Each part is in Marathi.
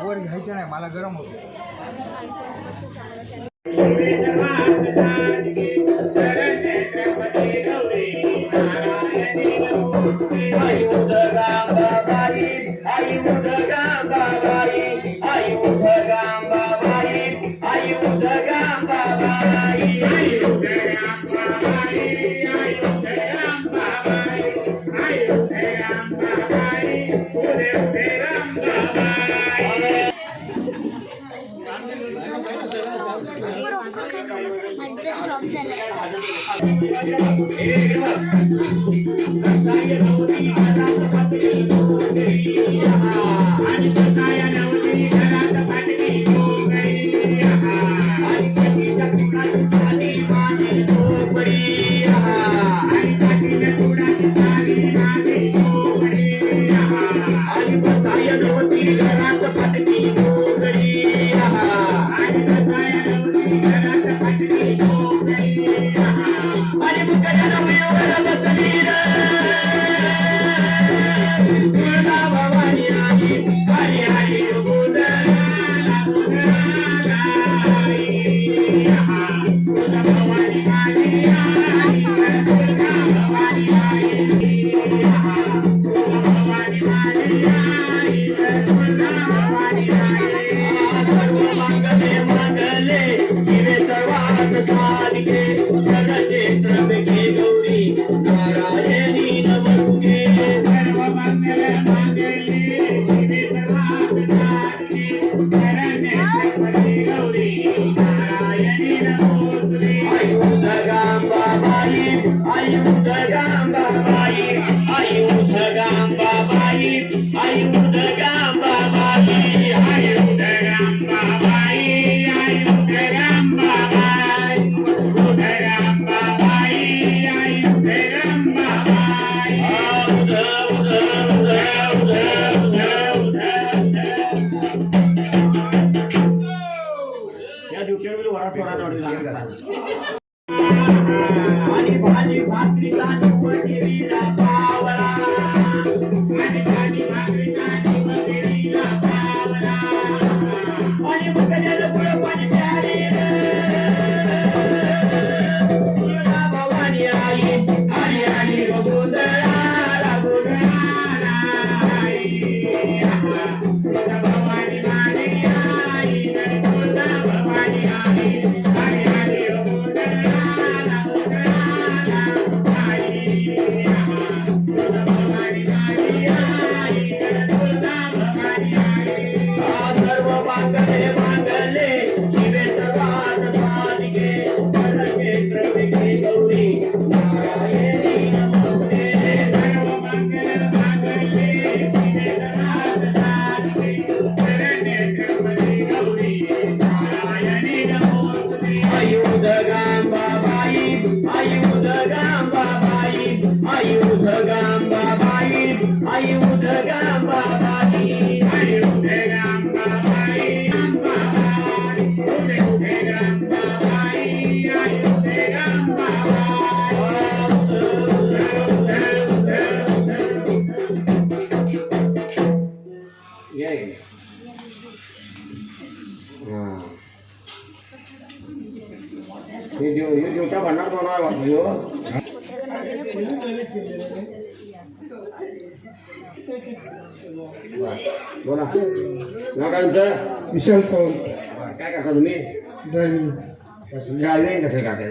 वर घ्यायचं नाही, मला गरम होतो. बोला नाव काय तुमचं? विशाल सावंत. काय करता तुम्ही? ड्रायव्हिंग. ड्रायव्हिंग कसं करता?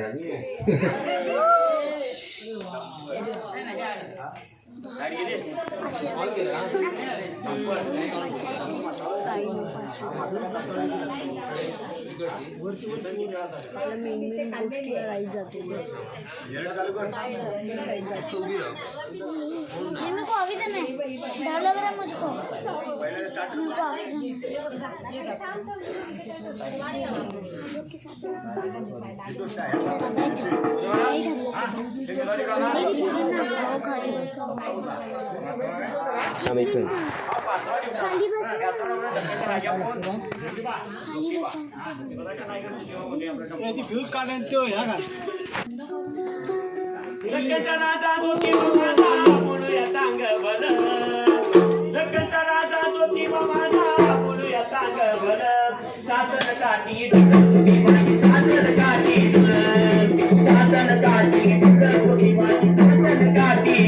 मुझको फ्यूज काढायला तो ह्या का राजा ज्योती माझा बोलूया सांग भल जगचा राजा ज्योती माझा बोलूया सांग भल साधन काठी साधन काठी साधन काठी ज्योती माझी साधन काठी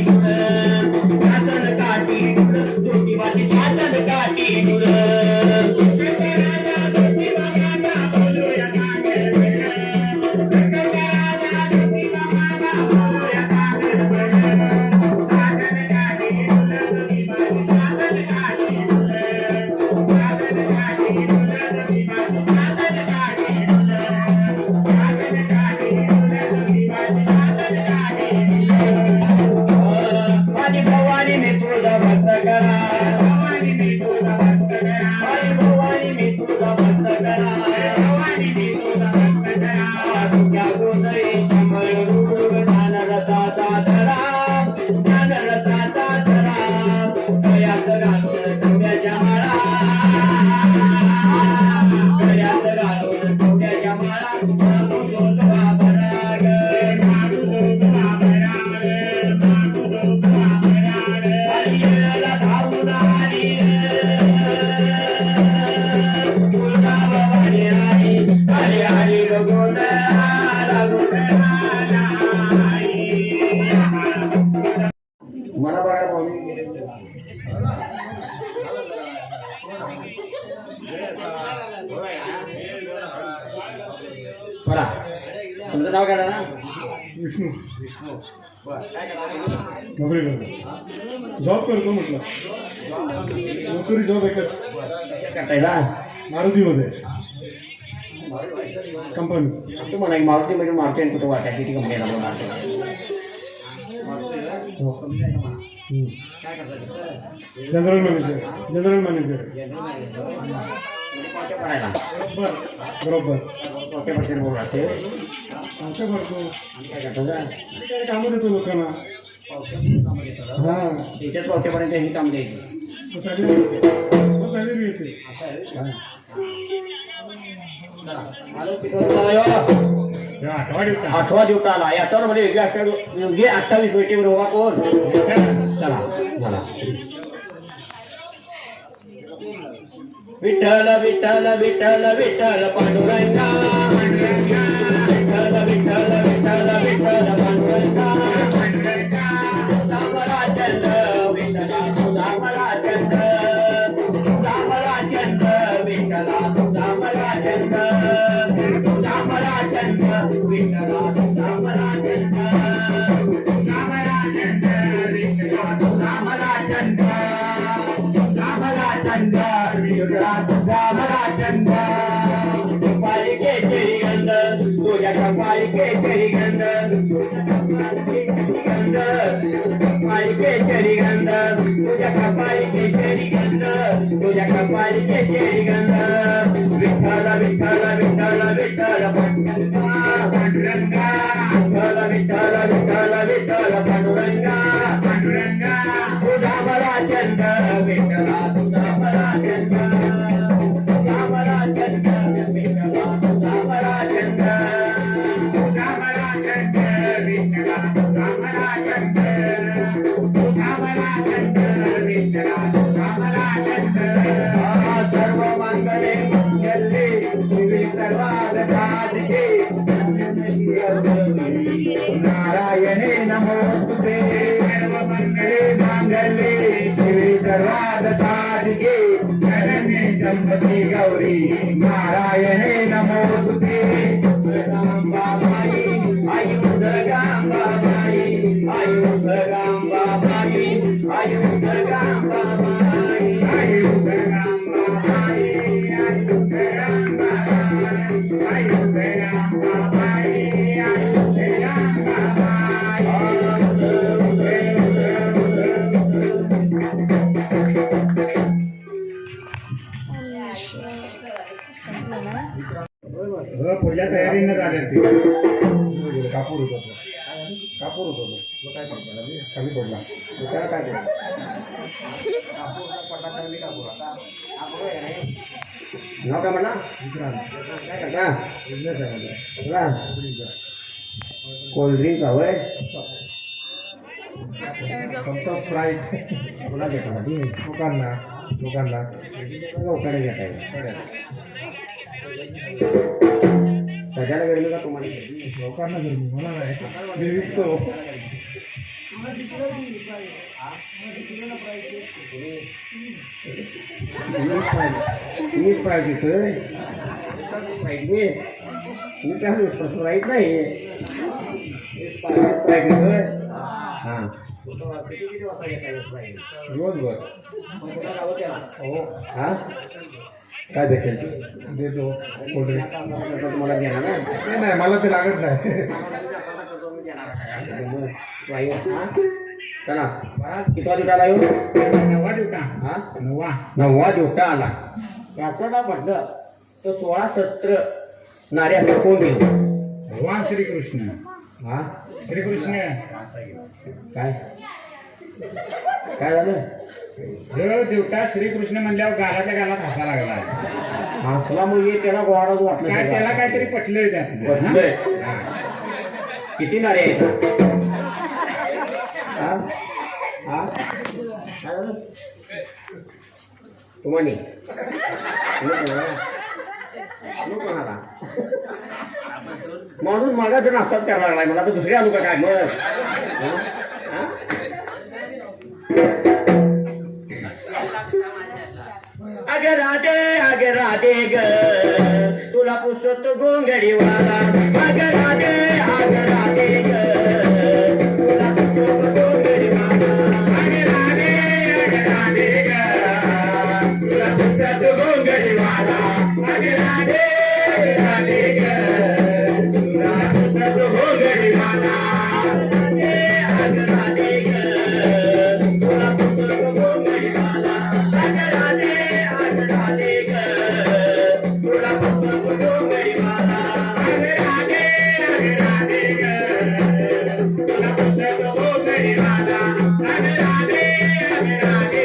साधन काठी ज्योती माझी साधन काठी मला बघा बरा तुमचं नाव काय ना? विष्णू. नोकरी करतो. जॉब करतो म्हटलं. नोकरी जॉब एकच. करताय ना मारुतीमध्ये कंपनी. तू म्हणा मारुती म्हणजे मारुती कुठं वाटाय किती company general manager. General manager पडायला बरोबर. कोणत्या पर्सेंट बोल राहते आमच्या भरतो. काय करतो का काय कामं देतो लोकांना. हां त्याच्यात पावत्यापर्यंत हे काम द्यायचं. सॅलरी येते. आठवा दिवसा आला याच्यावर म्हणजे 28 वेटेवर उभा कोण. चला चला विठ्ठल विठ्ठल विठ्ठल विठ्ठल पांडुरंगा विठ्ठल विठ्ठल विठ्ठल विठ्ठल पांडुरंगा दामला चंद विठ्ठला दामला चंद दामला चंद विठ्ठला दामला चंद दामला चंद विठ्ठला दामला चंद दामला चंद विठ्ठला दामला चंद दामला चंद दामला चंद पालिके गंध तुझ्या पालिके गंध पालिके गंध तुझ्या पालिके गंध तुझ्या पालिके गंध विठ्ठल विठ्ठल विठ्ठल विठ्ठल पांडुरंगा विठ्ठल विठ्ठल विठ्ठल पांडुरंगा पांडुरंगा तुझा मला चंद विठ्ठला तुझा मला चंद तुझा मला चंद विठ्ठला तुझा मला चंद तुझा मला चंद विठ्ठला तुझा मला चंद तुझा मला चंद विठ्ठला तुझा मला चंद सर्व मंगले मंगले तुझी सर्वात साधके नारायणे नमोस्तुते सर्व मंगले मांगल्ये शिवे सर्वार्थ साधिके शरण्ये त्र्यंबके गौरी नारायणे नमोस्तुते दुर्गांबाबाई आयु दुर्गांबाबाई आयु दुर्गांबाबाई आयु दुर्गांबाबाई आयु दुर्गांबाबाई आयु दुर्गांबाबाई आयु दुर्गांबाबाई आयु पुढल्या तयारीनं झाल्या ते कापूर होता तो कापूर होता तो खाली पडला त्याला काय केलं? नाव काय म्हणला? काय करता? बिझनेस आहे बोला. कोल्ड्रिंक हवंय तुमचा फ्राईट कोणा घेता ना तुम्ही लोकांना उकडे घेताय सगळ्याला गरमी का तुम्हाला लोकांना गरमी मला नाही मी विकतो मीच फ्राईट घेतोय मी काय फ्राईट नाही फ्राईट घेतोय हां दिवसभर हो हां काय भेटेल ते देतो कोल्ड्रिंक्स तुम्हाला घेणार ना ते नाही मला ते लागत नाही चला कितवा दिवटा आला येऊ नवा दिवटा हा नवा 9वा दिवटा आला त्याचं म्हटलं तर 16 शस्त्र नाऱ्याचा कोण देऊ भगवान श्रीकृष्ण हा श्रीकृष्ण काय काय झालं हे दिवटा श्रीकृष्ण म्हणल्यावर गालातल्या गालात हसा लागला हसला म्हणजे त्याला गोहाडच वाटलं काय त्याला काहीतरी पटलंय त्यातलं पटलंय. किती नारे आहेत हा? हा? काय झालं? तुम्हानी म्हणून मागाचं नाश्ता करायला लागलाय मला तर दुसरी आणू का काय मग हा? हा? अगे राधे ग तुला पुसत गोंगडीवाला अगे राधे ग तुला पुसत गोंगडीवाला अगे राधे ग तुला पुसत गोंगडीवाला अगे राधे ग तुला पुसत गोंगडीवाला अगे राधे ग तुला पुसत गोंगडीवाला अगे राधे ग तुला पुसत गोंगडीवाला अगे राधे ग तुला पुसत गोंगडीवाला अगे राधे ग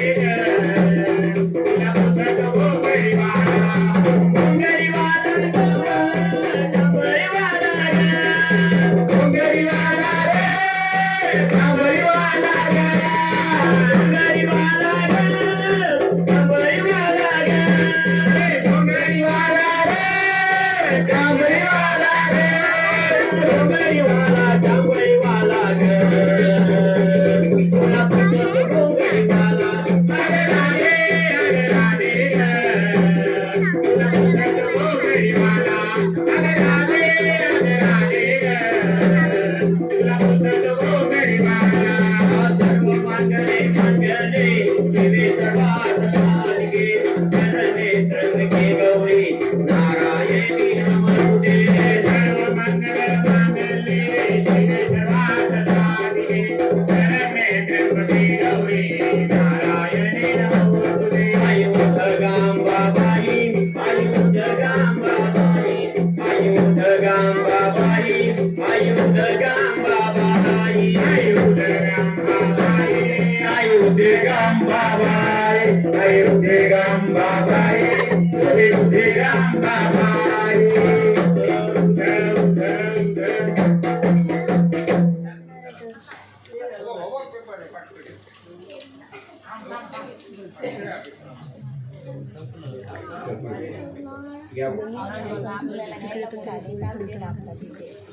तुला पुसत गोंगडीवाला आपल्याला